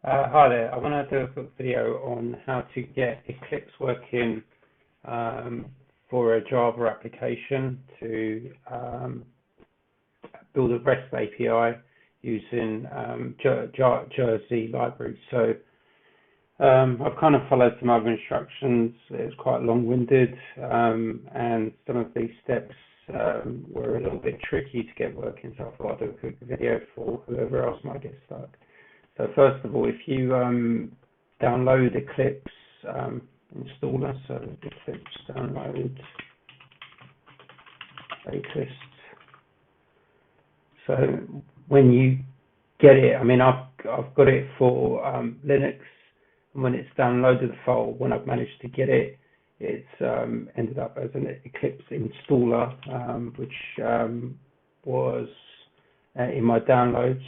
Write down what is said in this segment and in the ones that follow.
Hi there. I want to do a quick video on how to get Eclipse working for a Java application to build a REST API using Jersey library. So I've kind of followed some other instructions. It's quite long-winded, and some of these steps were a little bit tricky to get working. So I thought I'd do a quick video for whoever else might get stuck. So first of all, if you download Eclipse installer, so Eclipse download Eclipse. So when you get it, I mean I've got it for Linux, and when it's downloaded the file, when I've managed to get it, it's ended up as an Eclipse installer, which was in my download.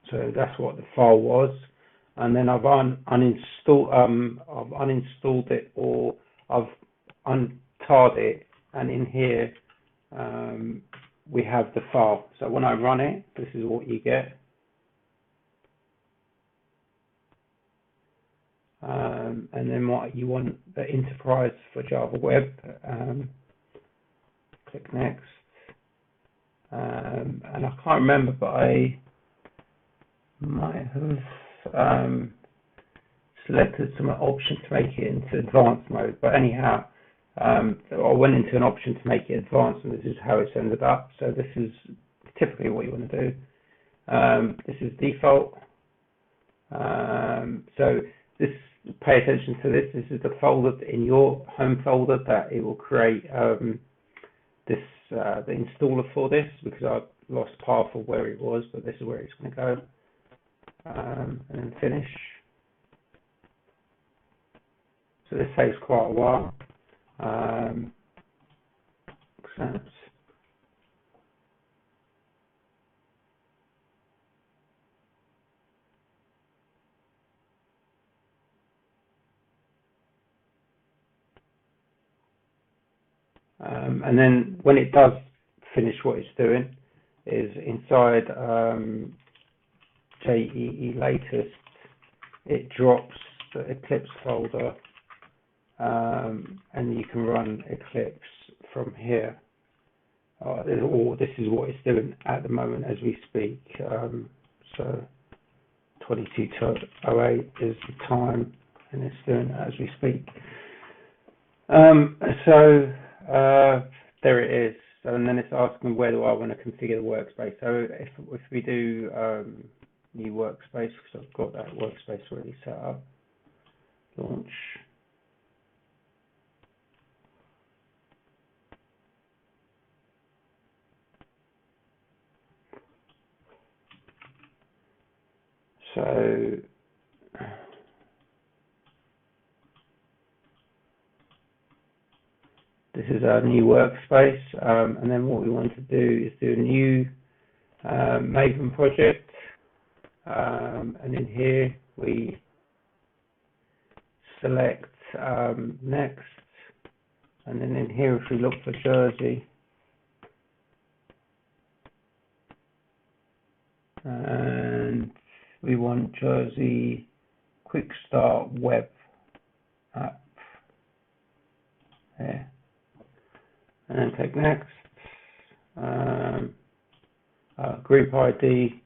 So that's what the file was, and then I've uninstalled it, or I've untarred it, and in here we have the file. So when I run it, this is what you get. And then what you want, the enterprise for Java Web. Click next, and I can't remember, but I might have selected some option to make it into advanced mode, but anyhow, I went into an option to make it advanced, and this is how it's ended up. So this is typically what you want to do. This is default. So this, pay attention to this. This is the folder in your home folder that it will create the installer for this, because I've lost path of where it was, but this is where it's going to go. And then finish. So this takes quite a while. Accept. And then when it does finish, what it's doing is inside JEE latest, it drops the Eclipse folder, and you can run Eclipse from here. Or this is what it's doing at the moment as we speak. So 22:08 is the time, and it's doing it as we speak. There it is. So, and then it's asking, where do I want to configure the workspace? So if we do new workspace, because I've got that workspace already set up, launch. So this is our new workspace, and then what we want to do is do a new Maven project, and in here we select next, and then in here, if we look for Jersey, and we want Jersey Quick Start Web app here, and then click next. Group ID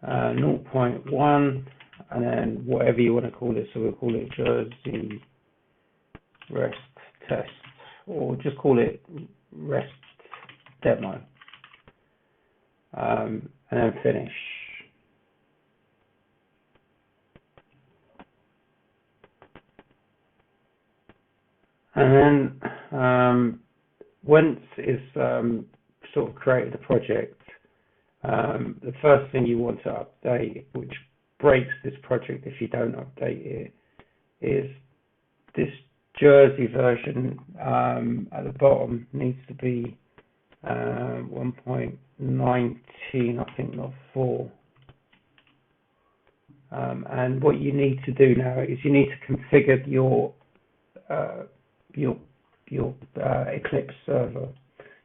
0.1, and then whatever you want to call it. So we'll call it Jersey REST test, or just call it REST demo, and then finish. And then once it's sort of created the project, the first thing you want to update, which breaks this project if you don't update it, is this Jersey version at the bottom needs to be 1.19, I think, not 4. And what you need to do now is you need to configure your Eclipse server.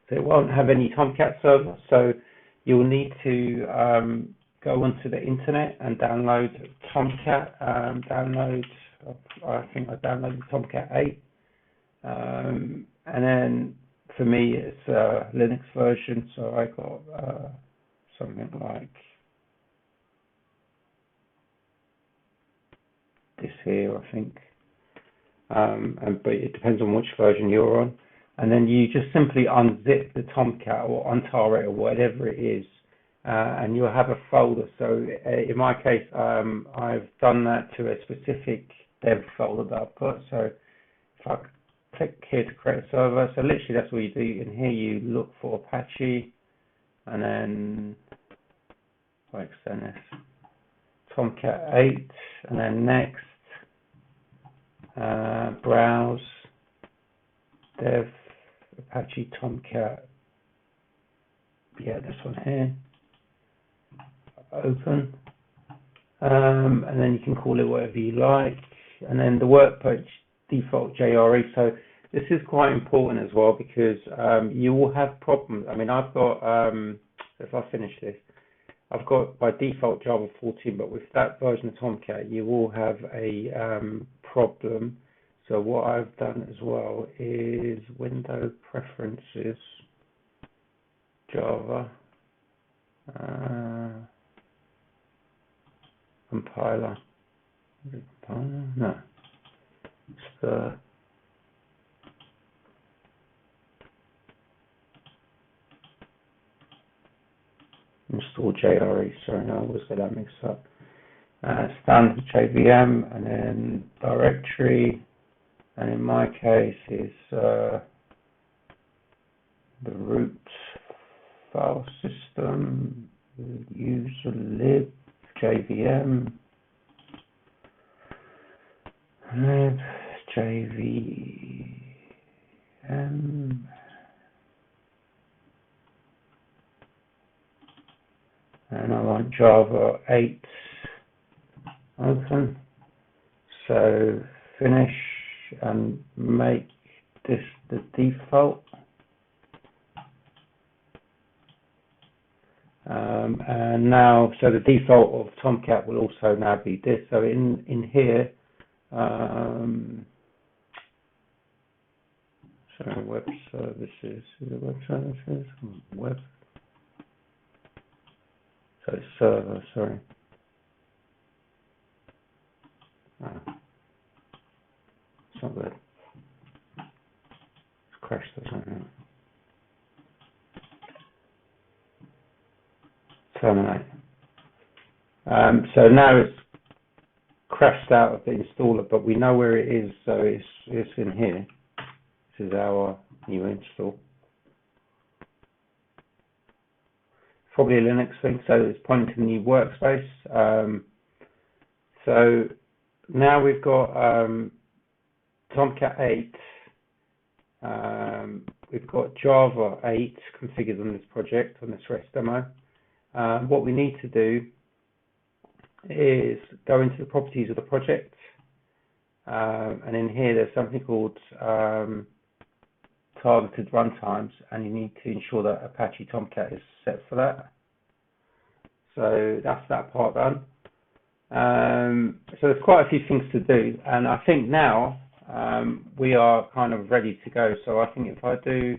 So it won't have any Tomcat server. So you'll need to go onto the internet and download Tomcat. I think I downloaded Tomcat 8. And then for me, it's a Linux version. So I got something like this here, I think. But it depends on which version you're on. And then you just simply unzip the Tomcat or untar it or whatever it is, and you'll have a folder. So in my case, I've done that to a specific dev folder that I've got. So if I click here to create a server, so literally that's what you do. In here you look for Apache, and then if I extend this, Tomcat 8, and then next, browse, dev, Apache Tomcat, yeah, this one here, open, and then you can call it whatever you like, and then the workbench default JRE. So this is quite important as well, because you will have problems. I mean, I've got, if I finish this, I've got by default Java 14, but with that version of Tomcat, you will have a problem. So what I've done as well is window preferences, Java, compiler. Is it compiler? No. It's the install JRE. Sorry, I always get that mixed up. Standard JVM, and then directory, and in my case is the root file system, user lib, JVM, lib, JVM, and I want Java 8 open. So finish and make this the default. And now, so the default of Tomcat will also now be this. So in here, sorry, web services. Is it web services? Web. So it's server. Sorry. Oh, it's not good. It's crashed or something. Terminate. So now it's crashed out of the installer, but we know where it is, so it's in here. This is our new install. Probably a Linux thing, so it's pointing to the new workspace. So now we've got Tomcat 8. We've got Java 8 configured on this project, on this REST demo. What we need to do is go into the properties of the project, and in here there's something called targeted runtimes, and you need to ensure that Apache Tomcat is set for that. So that's that part done. So there's quite a few things to do, and I think now we are kind of ready to go. So I think if I do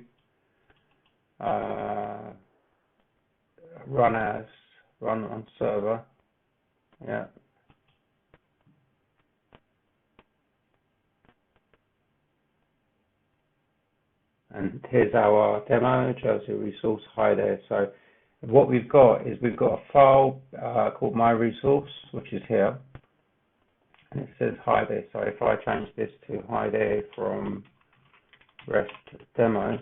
run on server, yeah. And here's our demo, Jersey resource, hi there. So what we've got is we've got a file called my resource, which is here, and it says hi there. So if I change this to hi there from REST demo,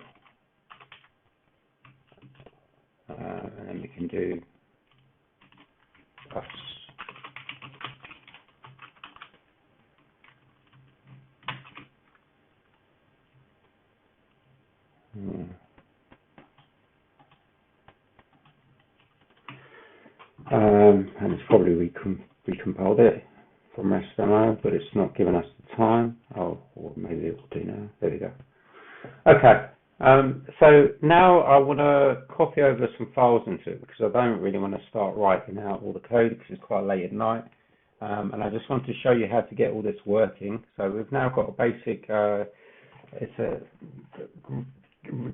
and then we can do us. And it's probably recompiled it from REST demo, but it's not giving us the time. Oh, or maybe it will do now. There we go. Okay. So now I want to copy over some files into it because I don't really want to start writing out all the code because it's quite late at night. And I just want to show you how to get all this working. So we've now got a basic, it's a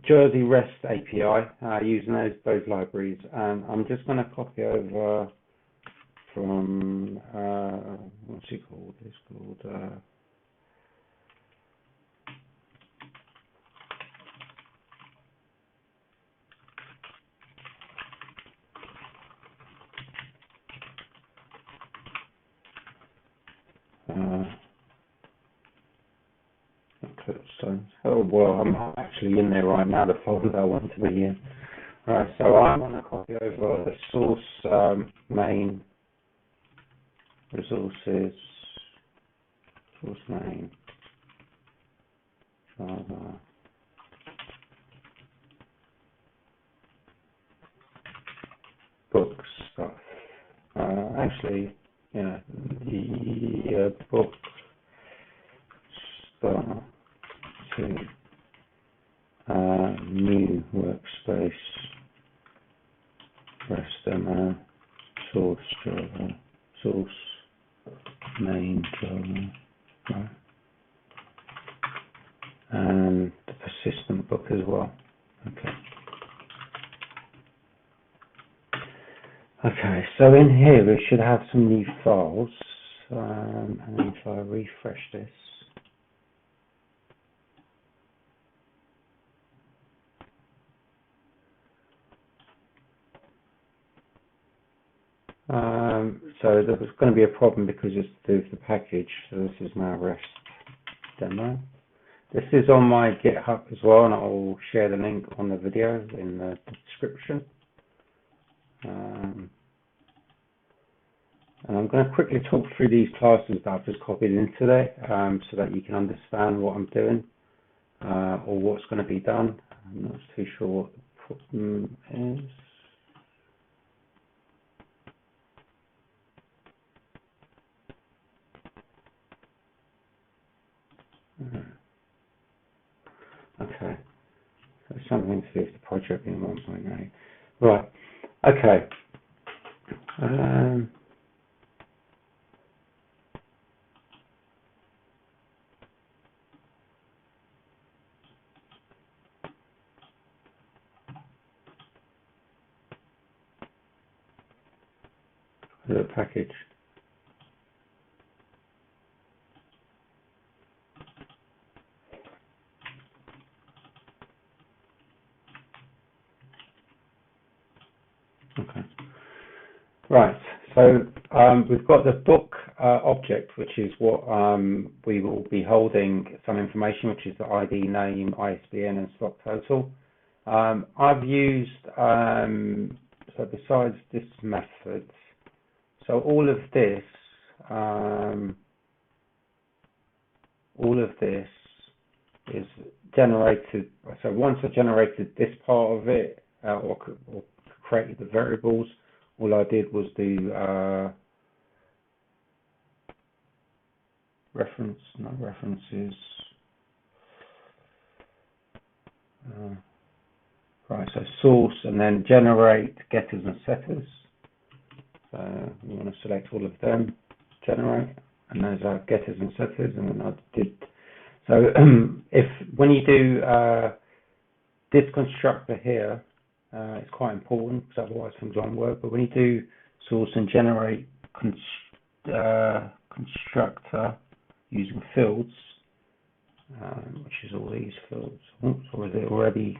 Jersey REST API using those libraries. And I'm just going to copy over from, what's it called? It's called, Eclipse. Oh well, I'm actually in there right now, the folder I want to be in. Right, so I'm going to copy over the source main resources, source main, Java, book stuff. Actually, yeah, the book start to new workspace, REST source Java, source main Java, right, and the persistent book as well. Okay. Okay, so in here we should have some new files, and then if I refresh this, so there's going to be a problem because it's the package. So this is now REST demo. This is on my GitHub as well, and I'll share the link on the video in the description. And I'm going to quickly talk through these classes that I've just copied into there, so that you can understand what I'm doing, or what's going to be done. I'm not too sure what the problem is. Okay, so something to do with the project in 1.8. Right, okay. The package. Okay. Right. So we've got the book object, which is what we will be holding some information, which is the ID, name, ISBN, and stock total. I've used, so besides this method, so all of this is generated. So once I generated this part of it, or created the variables, all I did was do references. Right, so source and then generate getters and setters. So you want to select all of them, generate, and those are getters and setters. And then I did. So when you do this constructor here, it's quite important because otherwise things won't work. But when you do source and generate constructor using fields, which is all these fields, oops, or is it already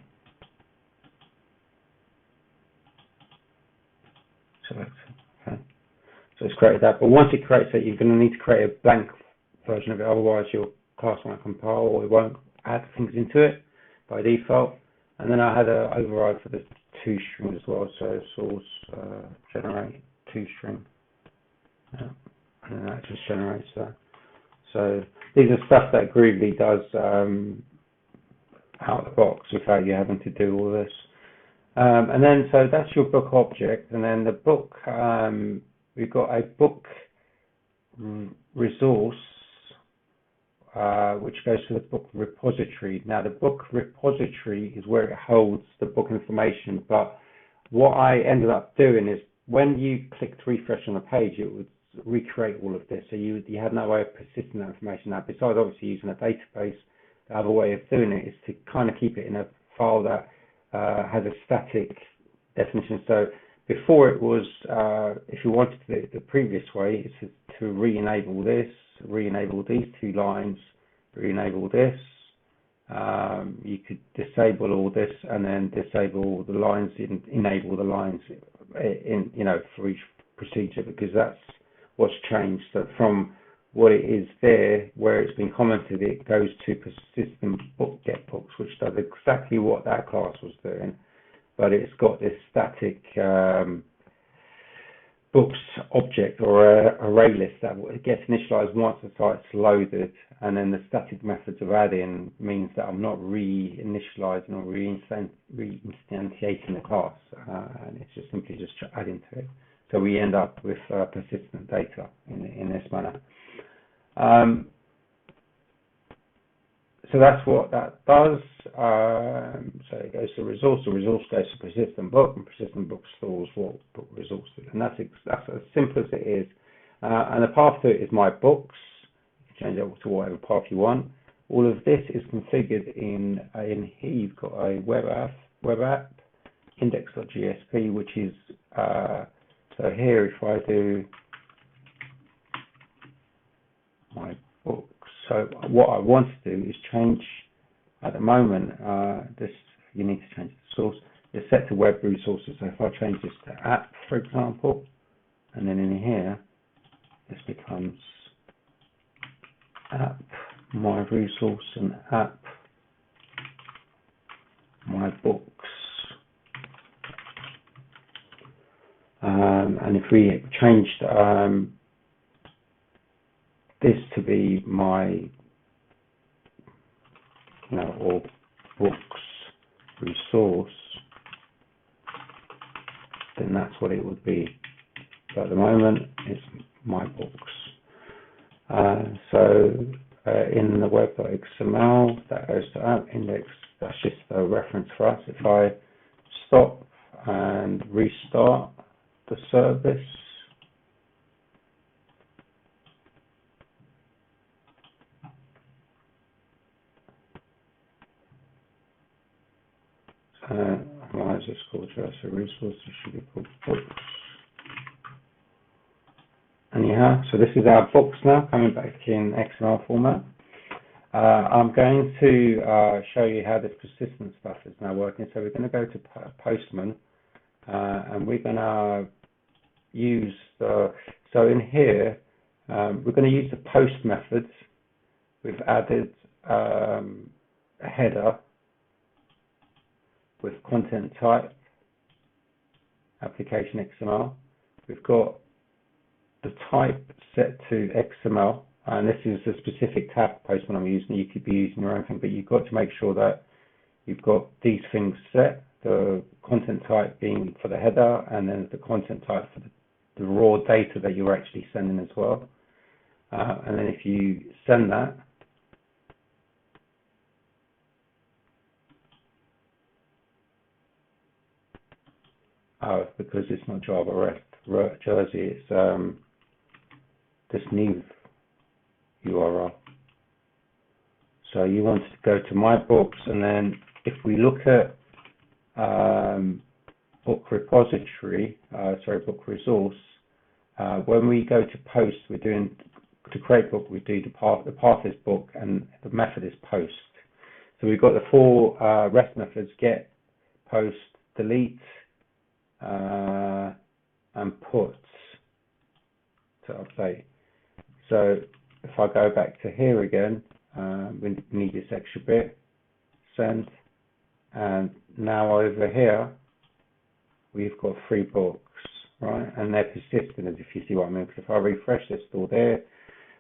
selected? Okay. So it's created that, but once it creates it, you're going to need to create a blank version of it, otherwise your class won't compile or it won't add things into it by default. And then I had an override for the toString as well, so source generate toString, yeah. And then that just generates that. So these are stuff that Groovy does out of the box without you having to do all this. And then, so that's your book object, and then the book, we've got a book resource which goes to the book repository. Now, the book repository is where it holds the book information, but what I ended up doing is when you clicked refresh on the page, it would recreate all of this. So you had no way of persisting that information. Now, besides obviously using a database, the other way of doing it is to kind of keep it in a file that has a static definition. So before it was, if you wanted the previous way, it's to re-enable this, re-enable these two lines, re-enable this. You could disable all this and then disable the lines, enable the lines in, for each procedure, because that's what's changed. So from what it is there, where it's been commented, it goes to persistent book get books, which does exactly what that class was doing, but it's got this static books object or array list that gets initialized once the site's loaded, and then the static methods of adding means that I'm not re-initializing or reinstantiating the class, and it's just simply just adding to it. So we end up with persistent data in this manner. So that's what that does. So it goes to resource, the resource goes to persistent book, and persistent book stores what book resource is. And that's as simple as it is. And the path to it is my books. You can change it to whatever path you want. All of this is configured in here. You've got a web app, index.gsp, which is so here if I do my books. So what I want to do is change, at the moment, this, you need to change the source. It's set to web resources. So if I change this to app, for example, and then in here, this becomes app, my resource, and app, my books. And if we changed this to be my, or books resource, then that's what it would be. But at the moment, it's my books. So in the web.xml, that goes to app index. That's just a reference for us. If I stop and restart the service, why is this called just a resource? It should be called books. Anyhow, so this is our books now, coming back in XML format. I'm going to show you how this persistent stuff is now working. So we're going to go to Postman, and we're going to use the, so in here, we're going to use the post methods. We've added a header with content type, application XML. We've got the type set to XML, and this is a specific tab Postman I'm using. You could be using your own thing, but you've got to make sure that you've got these things set, the content type being for the header, and then the content type for the raw data that you're actually sending as well. And then if you send that, because it's not Java REST Jersey, it's this new URL. So you want to go to my books, and then if we look at book repository, book resource, when we go to post, we're doing, to create book, we do the path is book, and the method is post. So we've got the four REST methods: get, post, delete, and put to update. So if I go back to here again, we need this extra bit, send, and now over here we've got 3 books, right? And they're persistent, as if you see what I mean. Because if I refresh, they're still there.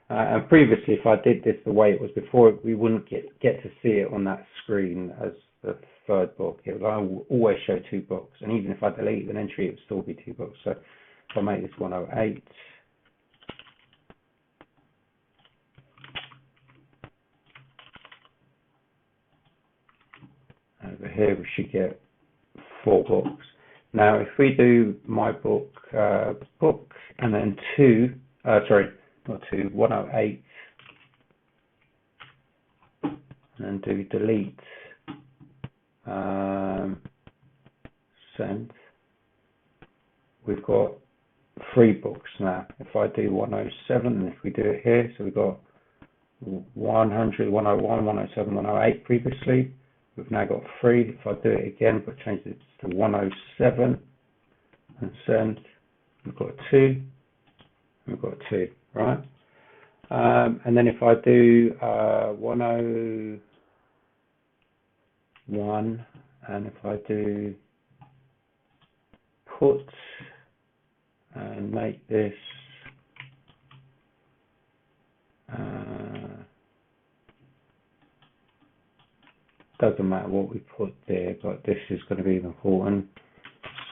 And previously, if I did this the way it was before, we wouldn't get to see it on that screen as the 3rd book. It will always show 2 books, and even if I delete an entry, it would still be 2 books. So if I make this 108, Over here we should get 4 books. Now if we do my book, book, and then 108, and then do delete, send, we've got 3 books now. If I do 107, and if we do it here, so we've got 100, 101, 107, 108 previously. We've now got 3. If I do it again, but change it to 107 and send, we've got 2. We've got 2, right? And then if I do 101, and if I do put and make this doesn't matter what we put there, but this is going to be important.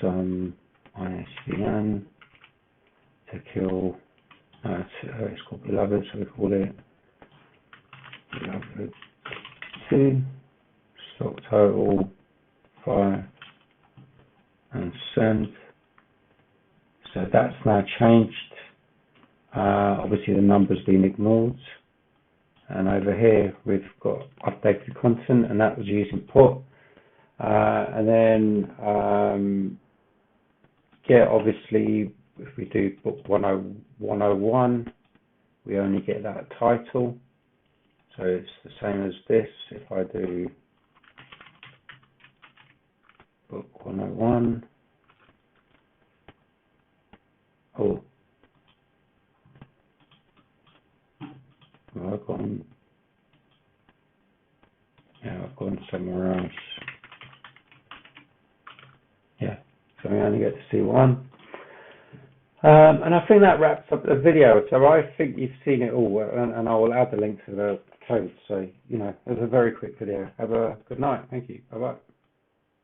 Some ISBN to kill. It's called Beloved, so we call it Beloved 2. Stock total 5 and send. So that's now changed. Obviously the number's been ignored. And over here we've got updated content, and that was using put. And then obviously if we do book 101, we only get that title. So it's the same as this. If I do book 101, I've gone somewhere else. Yeah, so we only get to see 1. And I think that wraps up the video. So I think you've seen it all, and I will add the link to the code. So, it was a very quick video. Have a good night. Thank you. Bye-bye.